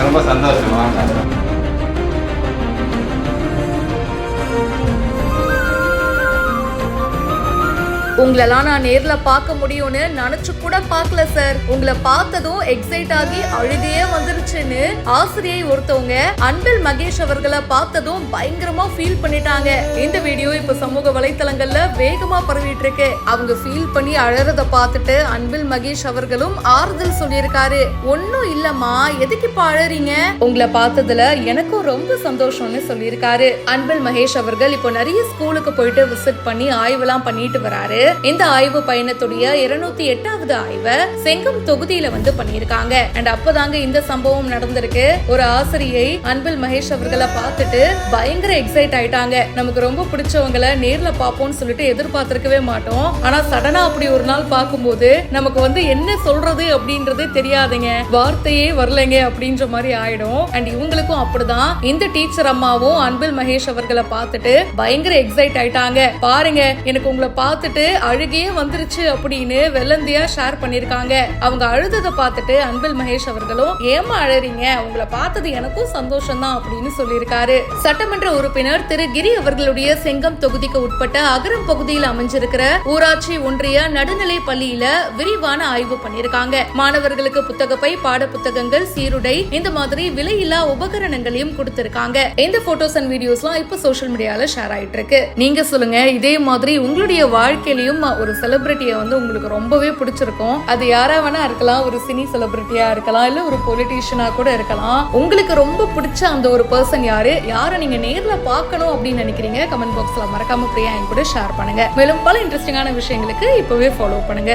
ரொம்ப சந்தோஷம். வாங்க. உங்களெல்லாம் நான் நேர்ல பார்க்க முடியும்னு நினைச்சு கூட பார்க்கல சார். உங்களை பார்த்ததும் எக்ஸைட் ஆகி அழுகையே வந்துருச்சுன்னு ஆசிரியை ஒருத்தவங்க அன்பில் மகேஷ் அவர்களை பார்த்ததும் பயங்கரமா ஃபீல் பண்ணிட்டாங்க. இந்த வீடியோ இப்ப சமூக வலைத்தளங்கள்ல வேகமா பரவிட்டு இருக்கு. அவங்க ஃபீல் பண்ணி அழறத பார்த்துட்டு அன்பில் மகேஷ் அவர்களும் ஆறுதல் சொல்லியிருக்காரு. ஒன்னும் இல்லம்மா, எதுக்கு இப்ப அழறீங்க, உங்களை பார்த்ததுல எனக்கும் ரொம்ப சந்தோஷம்னு சொல்லியிருக்காரு. அன்பில் மகேஷ் அவர்கள் இப்போ நிறைய ஸ்கூலுக்கு போயிட்டு விசிட் பண்ணி ஆய்வெல்லாம் பண்ணிட்டு வராரு. இந்த ஆய்வு பயணத்துடைய 208வது ஆய்வை செங்கம் தொகுதியில பண்ணிருக்காங்க. அண்ட் அப்பதாங்க இந்த சம்பவம் நடந்திருக்கு. ஒரு ஆசிரியை அன்பில் மகேஷ் அவர்களை பார்த்துட்டு பயங்கர எக்ஸைட் ஆயிட்டாங்க. நமக்கு ரொம்ப பிடிச்சவங்களை நேர்ல பாப்போம்னு சொல்லிட்டு எதிர்பார்த்திருக்கவே மாட்டோம். ஆனா சடனா அப்படி ஒரு நாள் பார்க்கும்போது நமக்கு என்ன சொல்றது அப்படின்றது தெரியாதுங்க, வார்த்தையே வரலைங்க அப்படின்ற மாதிரி ஆயிடும். அண்ட் இவங்களுக்கும் அப்படிதான். இந்த டீச்சர் அம்மாவும் அன்பில் மகேஷ் அவர்களை பார்த்துட்டு பயங்கர எக்ஸைட் ஆயிட்டாங்க. பாருங்க, எனக்கு உங்களை பார்த்துட்டு அழுகையே வந்துருச்சு அப்படின்னு வெள்ளந்தியா ஷேர் பண்ணிருக்காங்க. அவங்க அழுததை பார்த்துட்டு அன்பில் மகேஷ் அவர்களும் ஏமா அழறீங்க, உங்களை பார்த்தது எனக்கும் சந்தோஷம் தான் அப்படின்னு சொல்லியிருக்காரு. சட்டமன்ற உறுப்பினர் திரு கிரி அவர்களுடைய செங்கம் தொகுதிக்கு உட்பட்ட அகரம் பகுதியில் அமைஞ்சிருக்கிற ஊராட்சி ஒன்றிய நடுநிலை பள்ளியில விரிவான ஆய்வு பண்ணிருக்காங்க. மாணவர்களுக்கு புத்தகப்பை, பாட புத்தகங்கள், சீருடை, இந்த மாதிரி விலையில்லா உபகரணங்களையும் கொடுத்திருக்காங்க. இந்த போட்டோஸ் அண்ட் வீடியோஸ்லாம் இப்ப சோசியல் மீடியால ஷேர் ஆயிட்டு இருக்கு. நீங்க சொல்லுங்க, இதே மாதிரி உங்களுடைய வாழ்க்கையில ஒரு செலிபிரிட்டியை உங்களுக்கு ரொம்பவே பிடிச்சிருக்கும். அது யாரா வேணா இருக்கலாம், ஒரு சினி செலிபிரிட்டியா இருக்கலாம், இல்ல ஒரு பொலிட்டீஷியனா கூட இருக்கலாம். உங்களுக்கு ரொம்ப பிடிச்ச அந்த ஒரு பர்சன் யாரை நீங்க நேர்ல பார்க்கணும் அப்படின்னு நினைக்கிறீங்க? கமெண்ட் பாக்ஸ்ல மறக்காம பிரியா என் கூட ஷேர் பண்ணுங்க. மேலும் பல இன்ட்ரெஸ்டிங்கான விஷயங்களுக்கு இப்பவே ஃபாலோ பண்ணுங்க.